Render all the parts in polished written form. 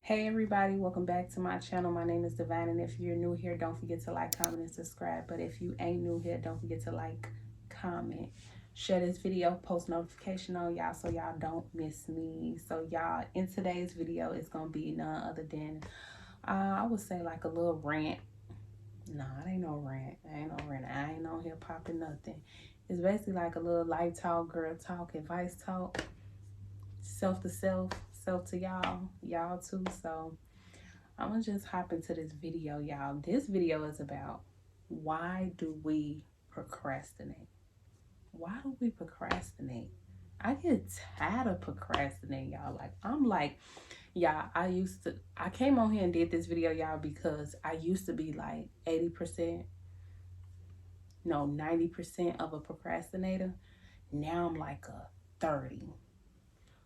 Hey everybody, welcome back to my channel. My name is Devine, and if you're new here, don't forget to like, comment, and subscribe. But if you ain't new here, don't forget to like, comment, share this video, post notification on y'all so y'all don't miss me. So y'all, in today's video, it's gonna be none other than I would say like a little rant. No, it ain't no rant. I ain't no rant. I ain't on here popping nothing. It's basically like a little life talk, girl talk, advice talk, self to self, self to y'all, y'all too. So I'm gonna just hop into this video, y'all. This video is about why do we procrastinate? Why do we procrastinate? I get tired of procrastinating, y'all. Y'all, I came on here and did this video, y'all, because I used to be like 80%, no, 90% of a procrastinator. Now I'm like a 30.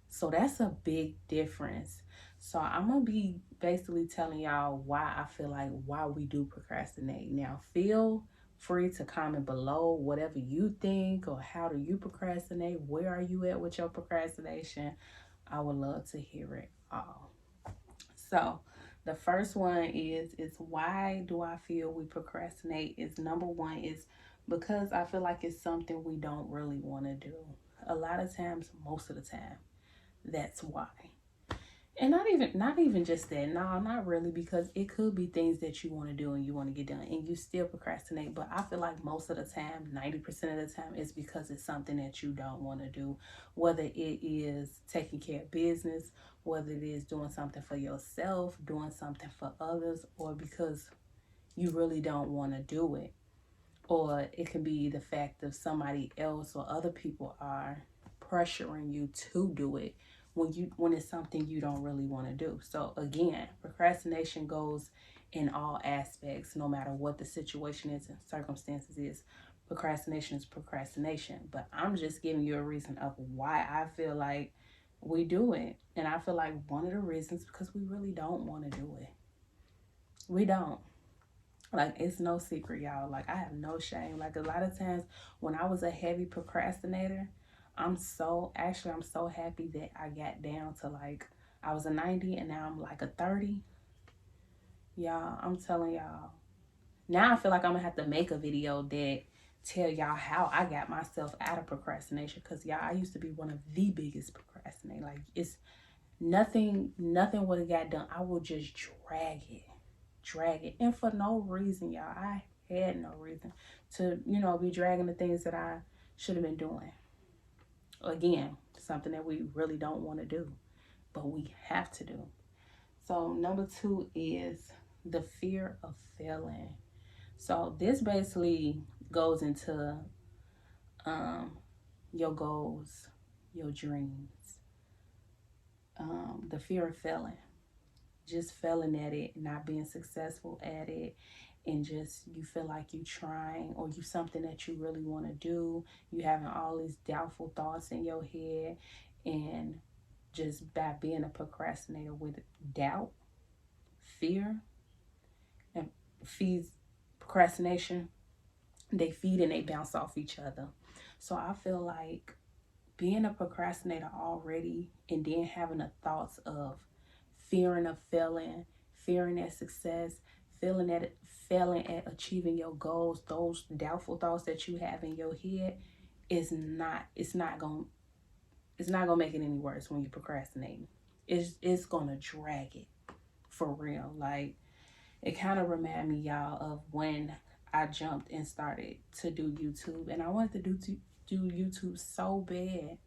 So that's a big difference. So I'm gonna be basically telling y'all why I feel like why we do procrastinate. Now feel free to comment below whatever you think or how do you procrastinate. Where are you at with your procrastination? I would love to hear it all. So the first one is why do I feel we procrastinate? Is number one is because I feel like it's something we don't really want to do. A lot of times, most of the time, that's why. And not even just that. No, not really, because it could be things that you want to do and you want to get done and you still procrastinate. But I feel like most of the time, 90% of the time, it's because it's something that you don't want to do. Whether it is taking care of business, whether it is doing something for yourself, doing something for others, or because you really don't want to do it. Or it can be the fact of somebody else or other people are pressuring you to do it when it's something you don't really want to do. So again, procrastination goes in all aspects, no matter what the situation is and circumstances is. Procrastination is procrastination. But I'm just giving you a reason of why I feel like we do it. And I feel like one of the reasons because we really don't want to do it. We don't. Like, it's no secret, y'all. Like, I have no shame. Like, a lot of times when I was a heavy procrastinator, I'm so happy that I got down to like, I was a 90 and now I'm like a 30. Y'all, I'm telling y'all. Now I feel like I'm gonna have to make a video that tell y'all how I got myself out of procrastination. Cause y'all, I used to be one of the biggest procrastinators. Like, it's nothing would have got done. I will just drag it, and for no reason, y'all. I had no reason to, be dragging the things that I should have been doing. Again, something that we really don't want to do, but we have to do. So number two is the fear of failing. So this basically goes into um, your goals, your dreams, the fear of failing, just failing at it, not being successful at it, and just you feel like you trying or you something that you really want to do, you having all these doubtful thoughts in your head, and just by being a procrastinator with doubt, fear, and feeds procrastination, they feed and they bounce off each other. So I feel like being a procrastinator already and then having the thoughts of fearing of failing, fearing at success, feeling at failing at achieving your goals, those doubtful thoughts that you have in your head is not it's not gonna make it any worse when you procrastinate. It's gonna drag it for real. Like, it kind of remind me, y'all, of when I jumped and started to do YouTube, and I wanted do YouTube so bad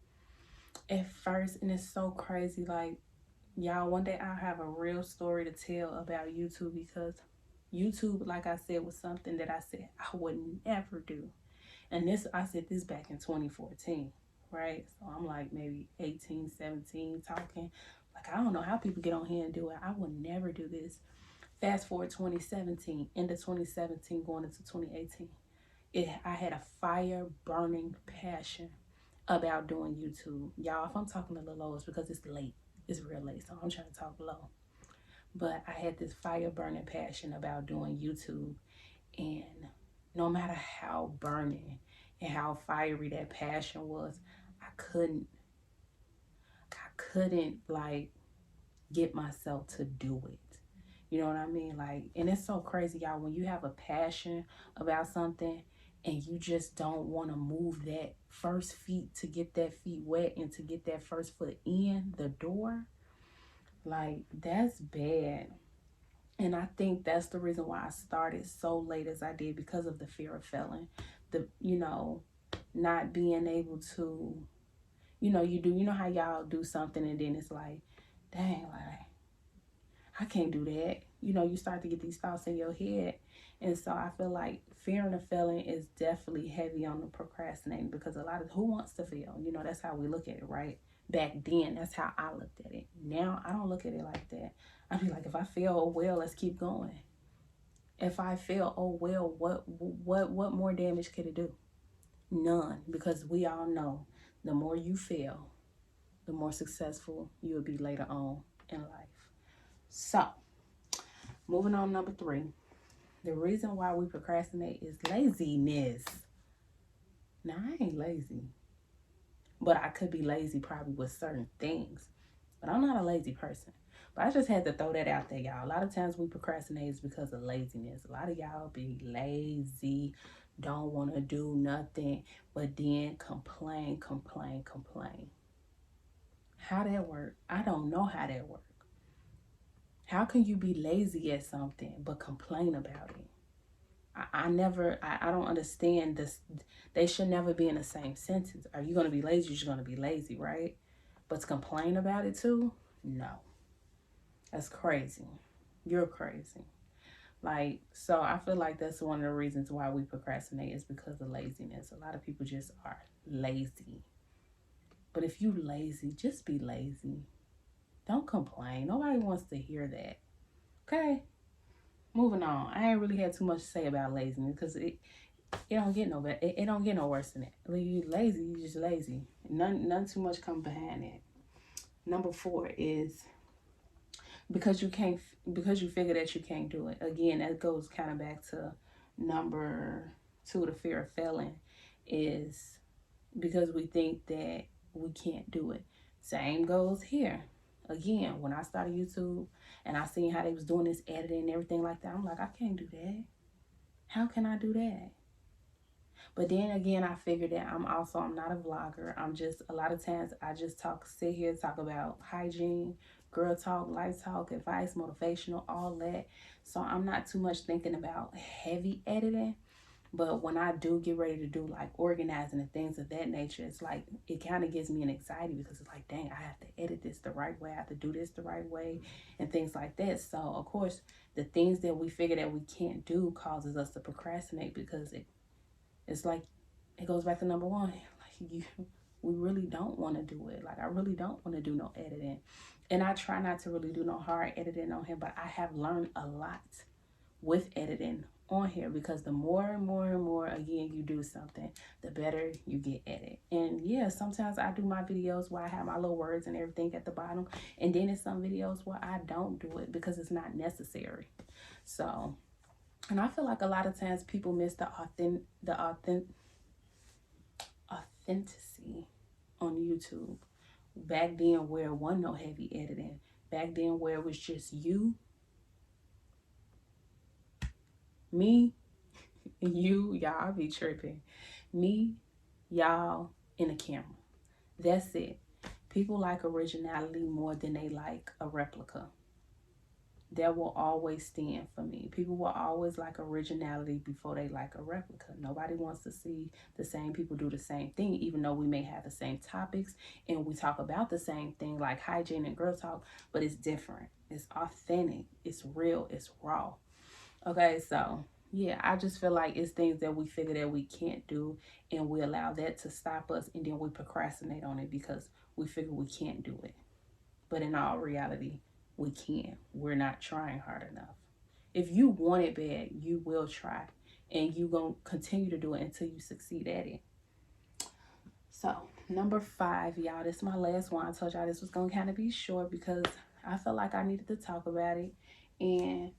at first, and it's so crazy. Like, y'all, one day I'll have a real story to tell about YouTube, because YouTube, like I said, was something that I said I would never do. And I said this back in 2014, right? So I'm like maybe 18, 17 talking. Like, I don't know how people get on here and do it. I would never do this. Fast forward 2017, into 2017, going into 2018. I had a fire burning passion about doing YouTube. Y'all, if I'm talking a little low, it's because it's late. It's real late, so I'm trying to talk low. But I had this fire burning passion about doing YouTube. And no matter how burning and how fiery that passion was, I couldn't like get myself to do it. You know what I mean? Like, and it's so crazy, y'all, when you have a passion about something and you just don't want to move that first feet to get that feet wet and to get that first foot in the door, like, that's bad. And I think that's the reason why I started so late as I did, because of the fear of failing. Not being able to, you know how y'all do something and then it's like, dang, like, I can't do that. You start to get these thoughts in your head. And so I feel like fearing of failing is definitely heavy on the procrastinating, because a lot of who wants to fail? That's how we look at it, right? Back then, that's how I looked at it. Now, I don't look at it like that. I be like, if I fail, oh well, let's keep going. If I fail, oh well, what more damage could it do? None, because we all know the more you fail, the more successful you will be later on in life. So, moving on, number 3. The reason why we procrastinate is laziness. Now, I ain't lazy, but I could be lazy probably with certain things. But I'm not a lazy person. But I just had to throw that out there, y'all. A lot of times we procrastinate is because of laziness. A lot of y'all be lazy, don't want to do nothing, but then complain. How that work? I don't know how that work. How can you be lazy at something but complain about it? I don't understand this. They should never be in the same sentence. Are you going to be lazy? You're going to be lazy, right? But to complain about it too? No. That's crazy. You're crazy. Like, so I feel like that's one of the reasons why we procrastinate, is because of laziness. A lot of people just are lazy. But if you lazy, just be lazy. Don't complain. Nobody wants to hear that. Okay? Moving on. I ain't really had too much to say about laziness, because it don't get no better. It don't get no worse than that. When you lazy, you just lazy. None too much come behind it. Number 4 is because you figure that you can't do it. Again, that goes kind of back to number 2, the fear of failing, is because we think that we can't do it. Same goes here. Again, when I started YouTube and I seen how they was doing this editing and everything like that, I'm like, I can't do that. How can I do that? But then again, I figured that I'm not a vlogger. A lot of times I just sit here, talk about hygiene, girl talk, life talk, advice, motivational, all that. So I'm not too much thinking about heavy editing. But when I do get ready to do like organizing and things of that nature, it's like, it kind of gives me an anxiety, because it's like, dang, I have to edit this the right way. I have to do this the right way and things like that. So, of course, the things that we figure that we can't do causes us to procrastinate, because it's like, it goes back to number 1. Like, we really don't want to do it. Like, I really don't want to do no editing. And I try not to really do no hard editing on here, but I have learned a lot with editing on here, because the more and more again you do something, the better you get at it. And yeah, sometimes I do my videos where I have my little words and everything at the bottom, and then there's some videos where I don't do it because it's not necessary. So, and I feel like a lot of times people miss the authenticity on YouTube. Back then, where it wasn't no heavy editing. Back then, where it was just you, me, y'all, I be tripping. Me, y'all, and a camera. That's it. People like originality more than they like a replica. That will always stand for me. People will always like originality before they like a replica. Nobody wants to see the same people do the same thing, even though we may have the same topics and we talk about the same thing, like hygiene and girl talk, but it's different. It's authentic. It's real. It's raw. Okay, so yeah, I just feel like it's things that we figure that we can't do, and we allow that to stop us, and then we procrastinate on it because we figure we can't do it. But in all reality, we can. We're not trying hard enough. If you want it bad, you will try, and you gonna continue to do it until you succeed at it. So number 5, y'all, this is my last one. I told y'all this was gonna kind of be short because I felt like I needed to talk about it. And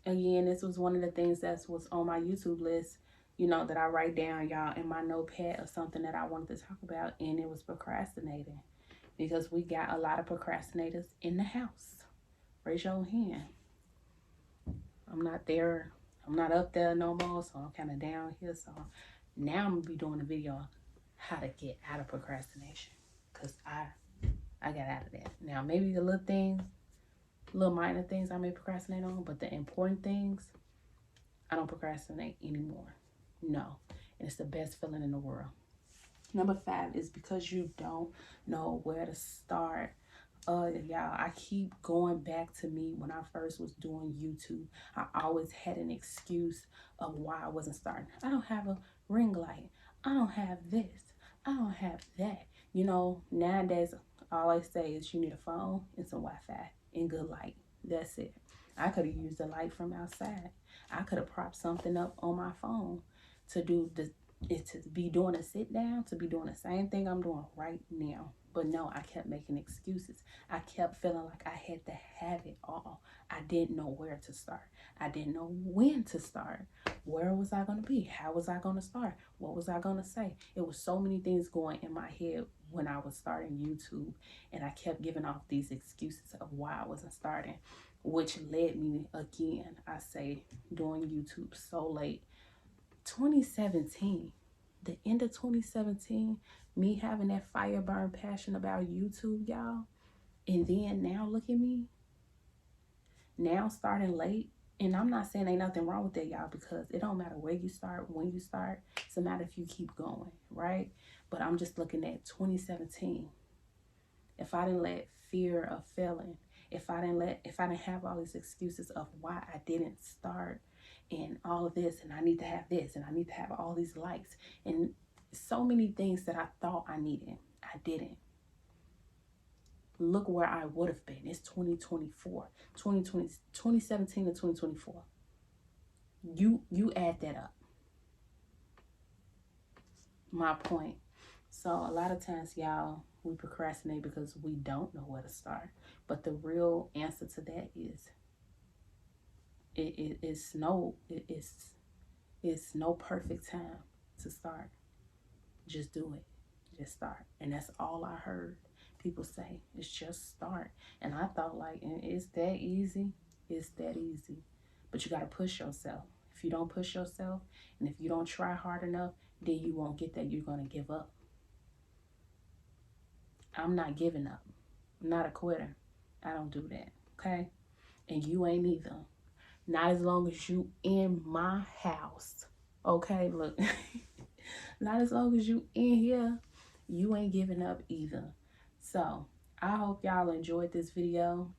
again, this was one of the things that was on my YouTube list, that I write down, y'all, in my notepad, of something that I wanted to talk about, and it was procrastinating, because we got a lot of procrastinators in the house. Raise your hand. I'm not there. I'm not up there no more, so I'm kind of down here. So now I'm going to be doing a video on how to get out of procrastination. Because I got out of that. Now, maybe the little things, little minor things I may procrastinate on, but the important things, I don't procrastinate anymore. No. And it's the best feeling in the world. Number 5 is because you don't know where to start. Y'all, I keep going back to me when I first was doing YouTube. I always had an excuse of why I wasn't starting. I don't have a ring light. I don't have this. I don't have that. You know, nowadays, all I say is you need a phone and some Wi-Fi and good light. That's it. I could have used the light from outside. I could have propped something up on my phone to do the to be doing a sit down, to be doing the same thing I'm doing right now. But no, I kept making excuses. I kept feeling like I had to have it all. I didn't know where to start. I didn't know when to start. Where was I going to be? How was I going to start? What was I going to say? It was so many things going in my head when I was starting YouTube. And I kept giving off these excuses of why I wasn't starting, which led me again, I say, doing YouTube so late. 2017, the end of 2017, me having that fire burn passion about YouTube, y'all, and then now look at me, now starting late. And I'm not saying ain't nothing wrong with that, y'all, because it don't matter where you start, when you start. It's a matter if you keep going, right? But I'm just looking at 2017. If I didn't let fear of failing, if I didn't have all these excuses of why I didn't start, and all of this, and I need to have this, and I need to have all these likes, and so many things that I thought I needed, I didn't. Look where I would have been. It's 2024, 2017 to 2024. You add that up. My point. So a lot of times, y'all, we procrastinate because we don't know where to start. But the real answer to that is it's no perfect time to start. Just do it. Just start. And that's all I heard people say. It's just start. And I thought like, it's that easy. It's that easy. But you got to push yourself. If you don't push yourself, and if you don't try hard enough, then you won't get that. You're going to give up. I'm not giving up. I'm not a quitter. I don't do that. Okay? And you ain't either. Not as long as you in my house. Okay, look. Not as long as you in here, you ain't giving up either. So, I hope y'all enjoyed this video.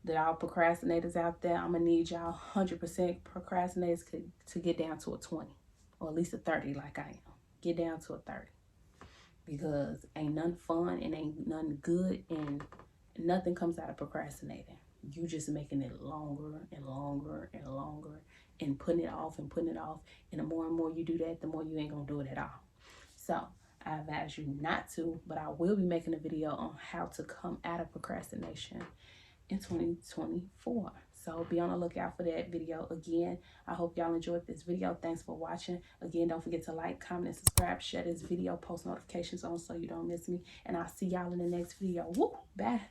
That all procrastinators out there, I'm going to need y'all 100% procrastinators to get down to a 20. Or at least a 30 like I am. Get down to a 30. Because ain't none fun and ain't none good, and nothing comes out of procrastinating. You just making it longer and longer and longer and putting it off and putting it off. And the more and more you do that, the more you ain't going to do it at all. So I advise you not to, but I will be making a video on how to come out of procrastination in 2024. So be on the lookout for that video. Again, I hope y'all enjoyed this video. Thanks for watching. Again, don't forget to like, comment, and subscribe. Share this video. Post notifications on so you don't miss me. And I'll see y'all in the next video. Woo! Bye.